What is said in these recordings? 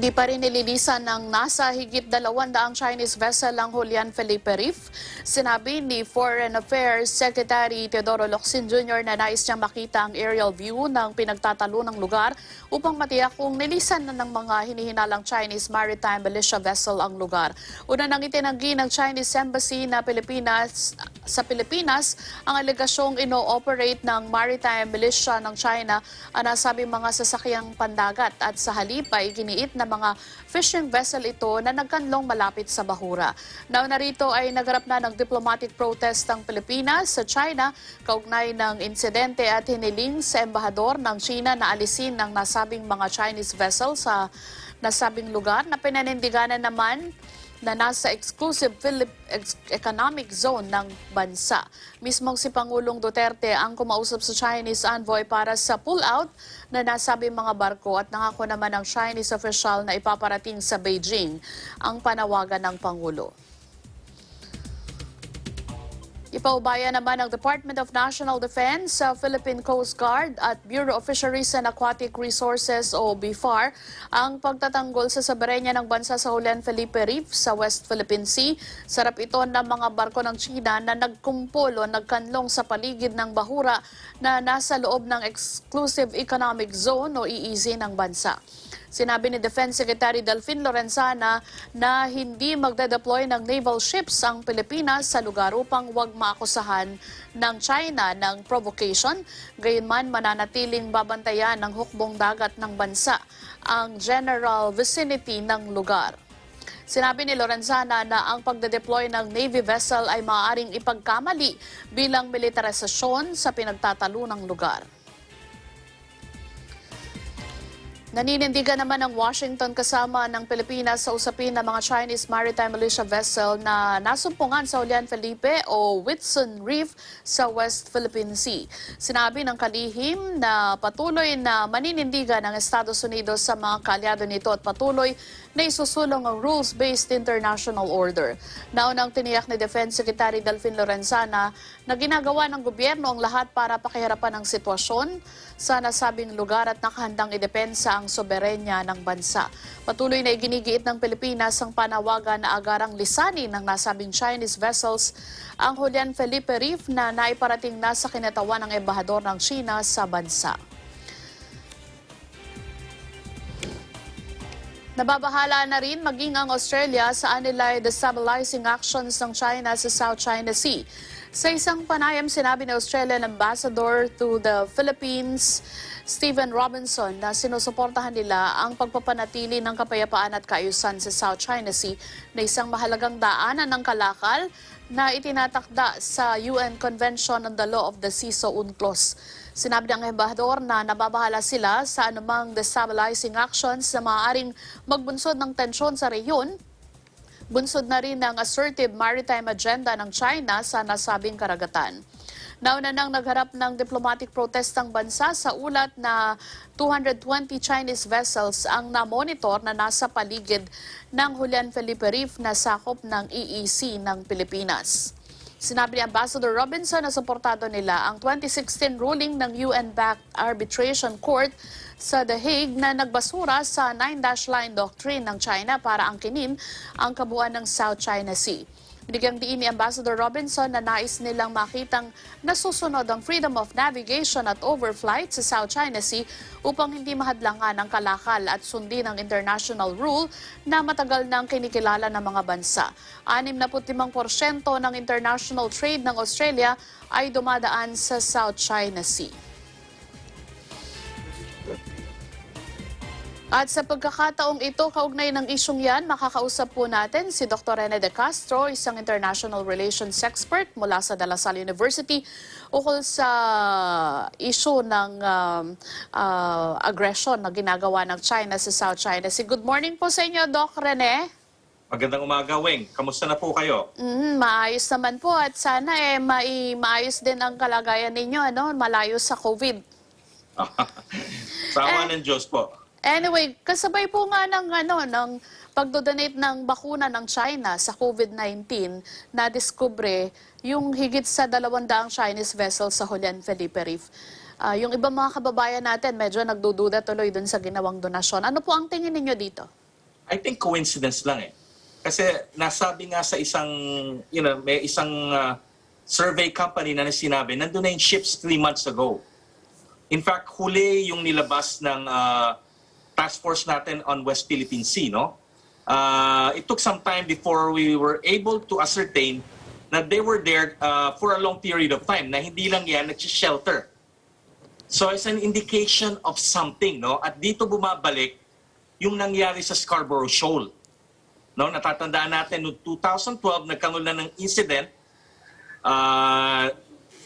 Hindi pa rin nililisan ng nasa higit 200 Chinese vessel ang Julian Felipe Reef. Sinabi ni Foreign Affairs Secretary Teodoro Locsin Jr. na nais niyang makita ang aerial view ng pinagtatalo ng lugar upang matiyak kung nilisan na ng mga hinihinalang Chinese maritime militia vessel ang lugar. Una nang itinanggi ng Chinese Embassy na sa Pilipinas ang alegasyong ino-operate ng maritime militia ng China ang nasabing mga sasakyang pandagat at sa halip ay giniit na mga fishing vessel ito na nagkanlong malapit sa bahura. Nauna rito ay nagharap na ng diplomatic protest ng Pilipinas sa China kaugnay ng insidente at hiniling sa embahador ng China na alisin ang nasabing mga Chinese vessel sa nasabing lugar na pinanindiganan naman na nasa exclusive economic zone ng bansa. Mismong si Pangulong Duterte ang kumausap sa Chinese envoy para sa pull-out na nasabing mga barko at nangako naman ng Chinese official na ipaparating sa Beijing ang panawagan ng Pangulo. Ipaubaya naman ng Department of National Defense, Philippine Coast Guard at Bureau of Fisheries and Aquatic Resources o BFAR ang pagtatanggol sa soberenya ng bansa sa Julian Felipe Reef sa West Philippine Sea. Sarap ito ng mga barko ng China na nagkumpol o nagkanlong sa paligid ng bahura na nasa loob ng Exclusive Economic Zone o EEZ ng bansa. Sinabi ni Defense Secretary Delfin Lorenzana na hindi magdedeploy ng naval ships ang Pilipinas sa lugar upang huwag maakusahan ng China ng provocation. Gayunman, mananatiling babantayan ng hukbong dagat ng bansa ang general vicinity ng lugar. Sinabi ni Lorenzana na ang pagdedeploy ng Navy vessel ay maaaring ipagkamali bilang militarisasyon sa pinagtatalo ng lugar. Naninindigan naman ng Washington kasama ng Pilipinas sa usapin ng mga Chinese maritime militia vessel na nasumpungan sa Julian Felipe o Whitsun Reef sa West Philippine Sea. Sinabi ng kalihim na patuloy na maninindigan ng Estados Unidos sa mga kaalyado nito at patuloy na isusulong ang rules-based international order. Naunang tiniyak ni Defense Secretary Delfin Lorenzana na ginagawa ng gobyerno ang lahat para pakiharapan ang sitwasyon sa nasabing lugar at nakahandang idepensa ang soberenya ng bansa. Patuloy na iginigiit ng Pilipinas ang panawagan na agarang lisanin ng nasabing Chinese vessels ang Julian Felipe Reef na naiparating na sa kinatawan ng embahador ng China sa bansa. Nababahala na rin maging ang Australia sa anilay destabilizing actions ng China sa South China Sea. Sa isang panayam, sinabi ng Australian Ambassador to the Philippines, Stephen Robinson, na sinusuportahan nila ang pagpapanatili ng kapayapaan at kaayusan sa South China Sea na isang mahalagang daanan ng kalakal na itinatakda sa UN Convention on the Law of the Sea o UNCLOS. Sinabi ng embahador na nababahala sila sa anumang destabilizing actions na maaaring magbunsod ng tensyon sa rehiyon. Bunsod na rin ang assertive maritime agenda ng China sa nasabing karagatan. Nauna nang nagharap ng diplomatic protest ang bansa sa ulat na 220 Chinese vessels ang na-monitor na nasa paligid ng Julian Felipe Reef na sakop ng EEZ ng Pilipinas. Sinabi ni Ambassador Robinson na suportado nila ang 2016 ruling ng UN-backed arbitration court sa The Hague na nagbasura sa 9-line doctrine ng China para angkinin ang kabuuan ng South China Sea. Binigyang diin ni Ambassador Robinson na nais nilang makitang nasusunod ang freedom of navigation at overflight sa South China Sea upang hindi mahadlangan ang kalakal at sundin ang international rule na matagal nang kinikilala ng mga bansa. 65% ng international trade ng Australia ay dumadaan sa South China Sea. At sa pagkakataong ito, kaugnay ng isyong yan, makakausap po natin si Dr. Rene De Castro, isang international relations expert mula sa De La Salle University, ukol sa isyu ng aggression na ginagawa ng China sa South China Sea. Good morning po sa inyo, Doc Rene. Magandang umaga, Weng. Kamusta na po kayo? Maayos naman po at sana maayos din ang kalagayan ninyo, malayo sa COVID. Sa awa ng Diyos po. Anyway, kasabay po nga ng pagdodonate ng bakuna ng China sa COVID-19, na-discover yung higit sa 200 Chinese vessels sa Julian Felipe Reef. Yung ibang mga kababayan natin medyo nagdududa tuloy dun sa ginawang donasyon. Ano po ang tingin ninyo dito? I think coincidence lang eh. Kasi nasabi nga sa isang, may isang survey company na sinabi, nandun na yung ships 3 months ago. In fact, huli yung nilabas ng task force natin on West Philippine Sea, no? It took some time before we were able to ascertain na they were there for a long period of time, na hindi lang yan nag-shelter. So it's an indication of something, no? At dito bumabalik yung nangyari sa Scarborough Shoal. No, natatandaan natin noong 2012 nagkaroon na ng incident.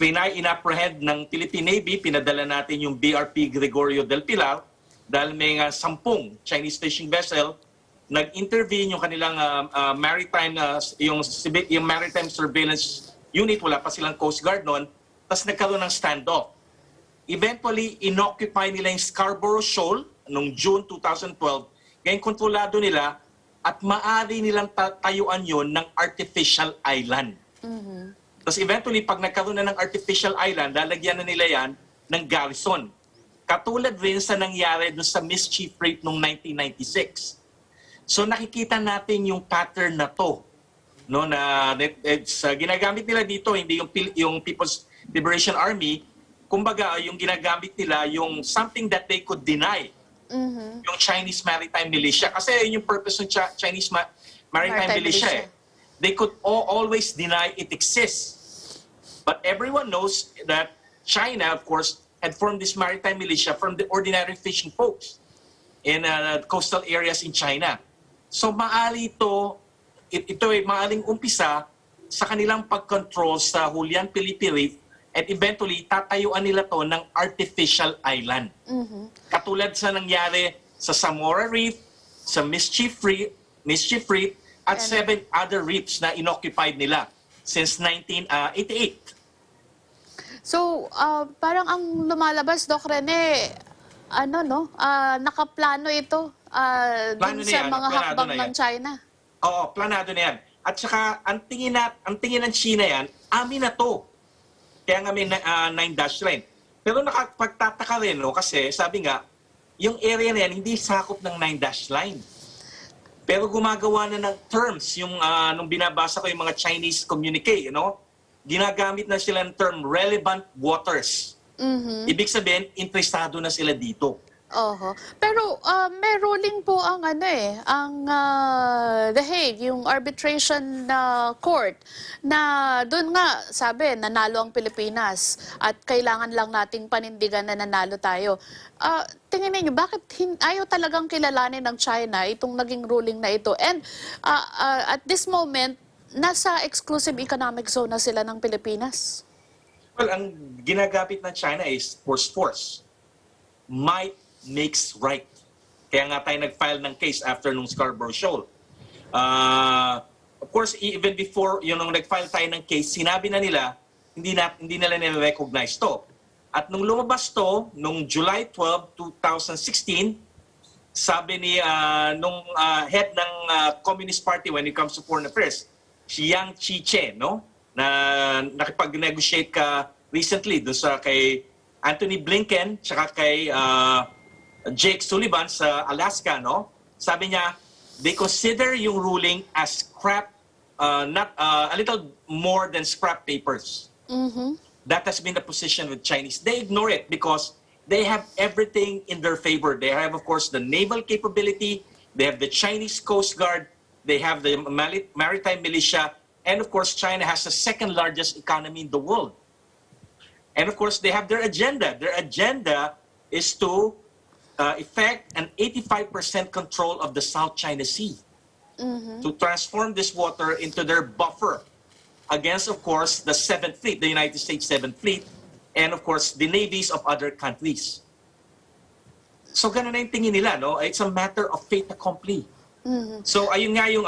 Inapprehend ng Philippine Navy, pinadala natin yung BRP Gregorio del Pilar dahil may 10 Chinese fishing vessel nag-intervene yung kanilang maritime yung maritime surveillance unit, wala pa silang Coast Guard noon, tapos nagkaroon ng standoff. Eventually, inoccupy nila yung Scarborough Shoal noong June 2012. Ngayon, kontrolado nila at maaari nilang tayuan yon ng artificial island. Tapos eventually, pag nagkaroon na ng artificial island, lalagyan na nila yan ng garrison. Katulad rin sa nangyari dun sa Mischief Reef noong 1996. So nakikita natin yung pattern na to. No, na ginagamit nila dito, hindi yung People's Liberation Army, kumbaga yung ginagamit nila yung something that they could deny. Yung Chinese Maritime Militia. Kasi yun yung purpose ng Chinese Maritime Militia. Eh. They could always deny it exists. But everyone knows that China, of course, had formed this maritime militia from the ordinary fishing folks in coastal areas in China. So maari ito ay maaring umpisa sa kanilang pag-control sa Julian Felipe Reef at eventually tatayuan nila to ng artificial island. Katulad sa nangyari sa Samora Reef, sa Mischief Reef at 7 other reefs na inoccupied nila since 1988. So, parang ang lumalabas, Doc Rene, nakaplano ito dun sa mga hakbang ng China. Oo, planado na yan. At saka, ang tingin ng China yan, amin na to. Kaya nga may 9-dash line. Pero nakapagtataka rin, no? Kasi sabi nga, yung area na yan, hindi sakop ng 9-dash line. Pero gumagawa na ng terms, yung nung binabasa ko yung mga Chinese communique, ginagamit na sila ng term relevant waters. Ibig sabihin, interesado na sila dito. Pero may ruling po ang The Hague, yung arbitration court, na doon nga sabi nanalo ang Pilipinas at kailangan lang nating panindigan na nanalo tayo. Tingin niyo bakit ayaw talagang kilalanin ng China itong naging ruling na ito? And at this moment, nasa exclusive economic zone na sila ng Pilipinas? Well, ang ginagamit ng China is force. Might makes right. Kaya nga tayo nag-file ng case after nung Scarborough Shoal. Of course, even before nung nag-file tayo ng case, sinabi na nila, hindi nila nire-recognize to. At nung lumabas to, nung July 12, 2016, sabi ni nung head ng Communist Party when it comes to foreign affairs, si Yang Chiche, na nakipag-negotiate ka recently doon sa kay Anthony Blinken tsaka kay Jake Sullivan sa Alaska, sabi niya, they consider yung ruling as scrap, not a little more than scrap papers. That has been the position with Chinese. They ignore it because they have everything in their favor. They have, of course, the naval capability. They have the Chinese Coast Guard. They have the maritime militia. And, of course, China has the second largest economy in the world. And, of course, they have their agenda. Their agenda is to effect an 85% control of the South China Sea, to transform this water into their buffer against, of course, the 7th Fleet, the United States 7th Fleet, and, of course, the navies of other countries. So, ganun na yung tingin nila, It's a matter of fait accompli. So, ayun nga yung,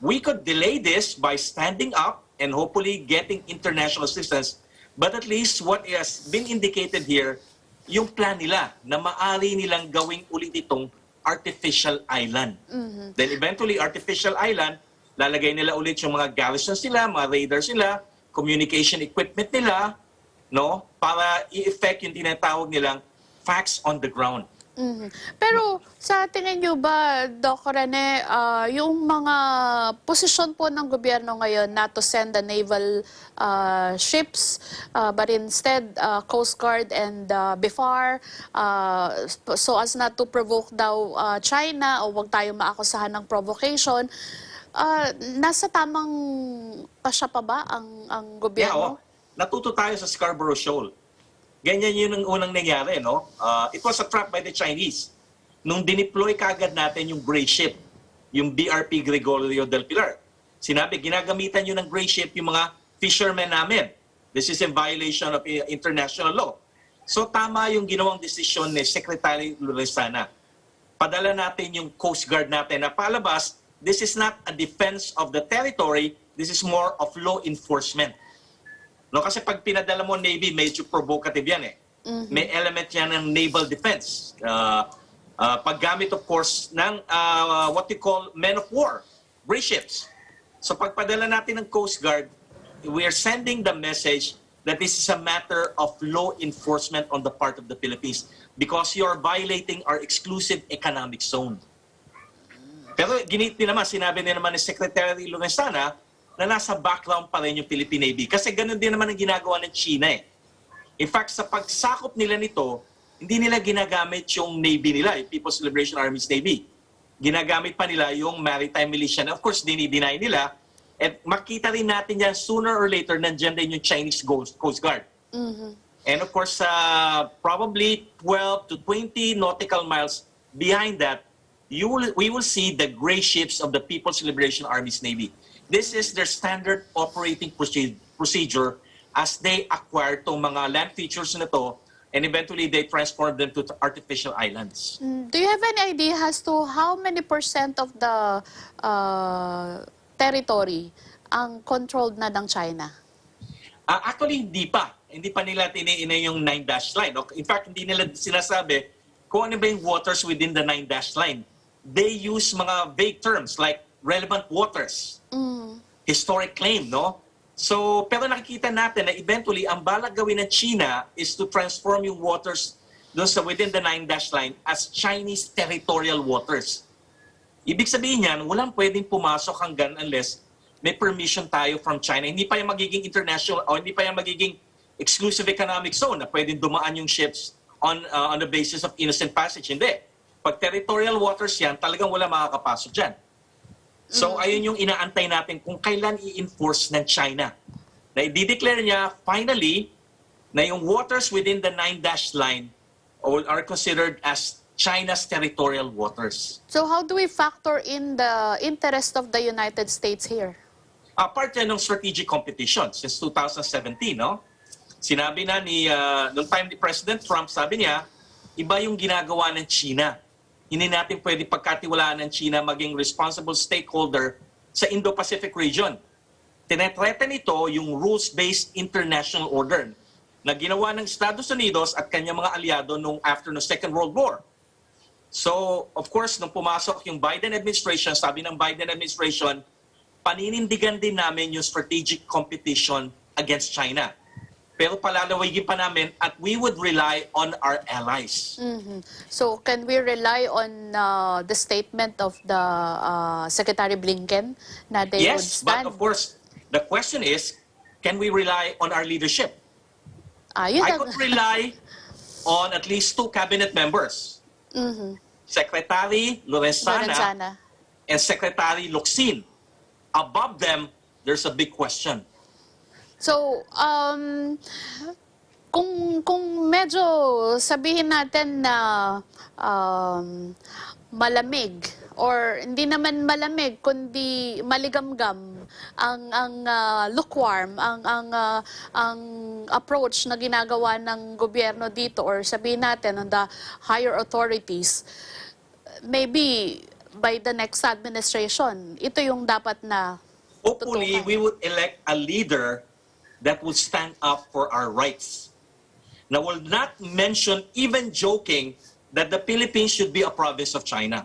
we could delay this by standing up and hopefully getting international assistance, but at least what has been indicated here, yung plan nila na maaari nilang gawing ulit itong artificial island. Then eventually, artificial island, lalagay nila ulit yung mga garrisons nila, mga radars nila, communication equipment nila, para i-effect yung tinatawag nilang facts on the ground. Mhm. Pero sa tingin niyo ba, Doc Rene, yung mga posisyon po ng gobyerno ngayon not to send the naval ships, but instead Coast Guard and BIFAR, so as not to provoke daw China o wag tayo maakusahan ng provocation, nasa tamang pasya pa ba ang Yeah, gobyerno? natuto tayo sa Scarborough Shoal. Ganyan yun ang unang nangyari, no? It was a trap by the Chinese. Nung dineploy kaagad natin yung gray ship, yung BRP Gregorio del Pilar, sinabi, ginagamitan yun ng gray ship yung mga fishermen namin. This is in violation of international law. So tama yung ginawang desisyon ni Secretary Lorenzana. Padala natin yung Coast Guard natin na palabas, this is not a defense of the territory, this is more of law enforcement. No, kasi pag pinadala mo Navy, medyo provocative yan eh. May element yan ng naval defense. Paggamit of course ng what we call men of war, gray ships. So pagpadala natin ng Coast Guard, we are sending the message that this is a matter of law enforcement on the part of the Philippines because you are violating our exclusive economic zone. Pero sinabi din naman ni Secretary Lorenzana na nasa background pa rin yung Philippine Navy. Kasi ganun din naman ang ginagawa ng China eh. In fact, sa pagsakop nila nito, hindi nila ginagamit yung Navy nila, yung People's Liberation Army's Navy. Ginagamit pa nila yung Maritime Militia. Of course, dinideny nila. At makita rin natin yan, sooner or later, nandiyan din yung Chinese Coast Guard. And of course, probably 12 to 20 nautical miles behind that, we will see the gray ships of the People's Liberation Army's Navy. This is their standard operating procedure as they acquire itong mga land features na to and eventually they transform them to artificial islands. Do you have any idea as to how many % of the territory ang controlled na ng China? Actually, hindi pa. Hindi pa nila tiniina yung 9-dash line. In fact, hindi nila sinasabi kung ano ba yung waters within the 9-dash line. They use mga vague terms like relevant waters. Historic claim, no? So, pero nakikita natin na eventually, ang balak gawin ng China is to transform yung waters doon sa within the 9-dash line as Chinese territorial waters. Ibig sabihin yan, walang pwedeng pumasok hanggang unless may permission tayo from China. Hindi pa yung magiging international o hindi pa yung magiging exclusive economic zone na pwedeng dumaan yung ships on the basis of innocent passage. Hindi. Pag territorial waters yan, talagang wala makakapasok dyan. So, ayun yung inaantay natin kung kailan i-enforce ng China. Na i-declare niya, finally, na yung waters within the 9-dash line are considered as China's territorial waters. So how do we factor in the interest of the United States here? Part yan ng strategic competition since 2017, no? Sinabi na noong time ni President Trump, sabi niya, iba yung ginagawa ng China. Hindi natin pwede pagkatiwalaan ng China maging responsible stakeholder sa Indo-Pacific region. Tinetreten ito yung rules-based international order na ginawa ng Estados Unidos at kanyang mga aliado nung after the Second World War. So, of course, nung pumasok yung Biden administration, sabi ng Biden administration, paninindigan din namin yung strategic competition against China. Pero palalawigin pa namin at we would rely on our allies. So can we rely on the statement of the Secretary Blinken na they would Yes, stand? but of course, the question is, can we rely on our leadership? Yun I ang- could rely on at least 2 cabinet members. Secretary Lorenzana Lorenzana. and Secretary Locsin. Above them, there's a big question. So, kung medyo sabihin natin na malamig or hindi naman malamig kundi maligamgam ang lukewarm ang approach na ginagawa ng gobyerno dito or sabihin natin on the higher authorities, maybe by the next administration ito yung dapat na Hopefully, tutukan. we would elect a leader that will stand up for our rights. Now, will not mention, even joking, that the Philippines should be a province of China.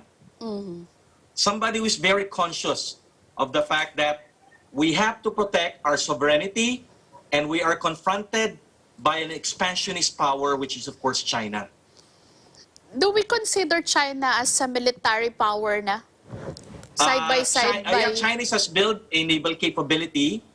Somebody who is very conscious of the fact that we have to protect our sovereignty and we are confronted by an expansionist power, which is, of course, China. Do we consider China as a military power na? Side by side by... China has built a naval capability,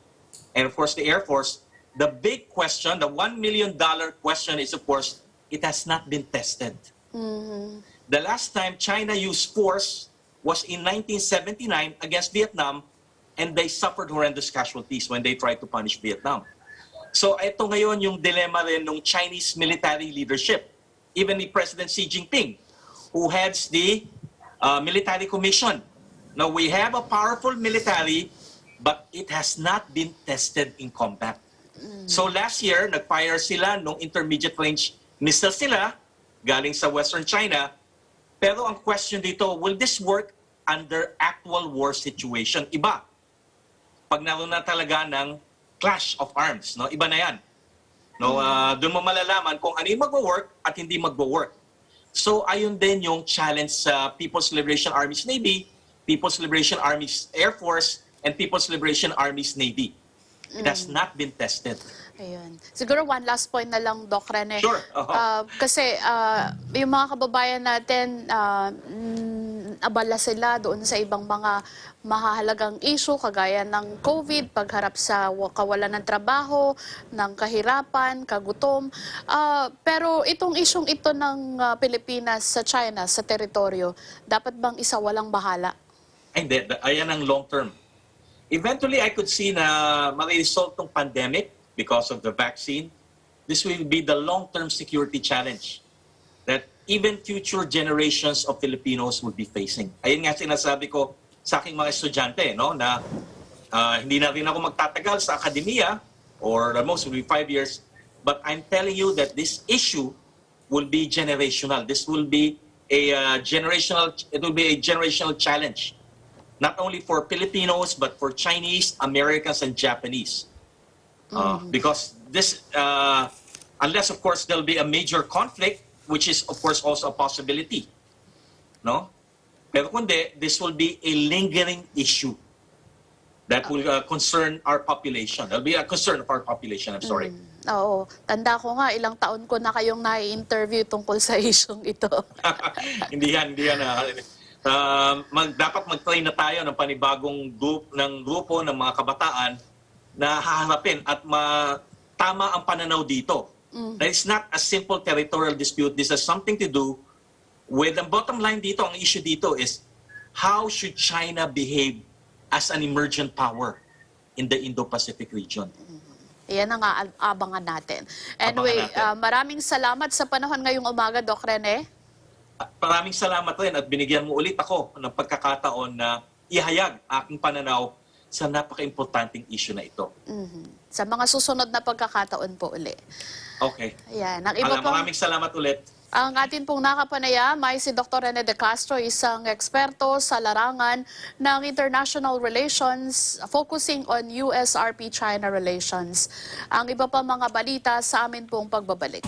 and of course the Air Force. The big question, the $1 million question is, of course, it has not been tested. The last time China used force was in 1979 against Vietnam, and they suffered horrendous casualties when they tried to punish Vietnam. So ito ngayon yung dilemma rin ng Chinese military leadership. Even the President Xi Jinping, who heads the military commission. Now, we have a powerful military, but it has not been tested in combat. So last year, nag-fire sila nung intermediate range missiles nila galing sa Western China. Pero ang question dito, will this work under actual war situation? Iba. Pag naroon na talaga ng clash of arms, no? Iba na yan. No, doon mo malalaman kung ano yung magwo-work at hindi magwo-work. So ayun din yung challenge sa People's Liberation Army's Navy, People's Liberation Army's Air Force, and People's Liberation Army's Navy. It has not been tested. Ayun. Siguro one last point na lang, Doc Rene. Sure. Kasi yung mga kababayan natin, abala sila doon sa ibang mga mahahalagang issue kagaya ng COVID, pagharap sa kawalan ng trabaho, ng kahirapan, kagutom. Pero itong isyong ito ng Pilipinas sa China, sa teritoryo, dapat bang isa walang bahala? Hindi. Ayan ang long term. Eventually, I could see na ma-resolve tong pandemic because of the vaccine. This will be the long-term security challenge that even future generations of Filipinos will be facing. Ayun nga sinasabi ko sa aking mga estudyante, no, na hindi na rin ako magtatagal sa akademiya, or the most will be 5 years, but I'm telling you that this issue will be generational. This will be a generational challenge, not only for Filipinos but for Chinese, Americans, and Japanese. Because this, unless of course there'll be a major conflict, which is of course also a possibility, no? Pero kundi, this will be a lingering issue that will concern our population. There'll be a concern of our population. I'm sorry. Oo. Tanda ko nga, ilang taon ko na kayong nai-interview tungkol sa isyong ito. Hindi yan. Dapat mag-train na tayo ng panibagong grupo ng mga kabataan na haharapin at tama ang pananaw dito. That it's not a simple territorial dispute. This has something to do with, the bottom line dito, ang issue dito is, how should China behave as an emergent power in the Indo-Pacific region? Yan ang abangan natin. Anyway, maraming salamat sa panahon ngayong umaga, Doc Rene. Maraming salamat rin at binigyan mo ulit ako ng pagkakataon na ihayag aking pananaw sa napaka-importanting issue na ito. Sa mga susunod na pagkakataon po uli. Okay. Ayan. Ang iba Maraming salamat ulit. Ang atin pong nakapanayam ay si Dr. Rene De Castro, isang eksperto sa larangan ng international relations, focusing on US-RP-China relations. Ang iba pa mga balita sa amin pong pagbabalik.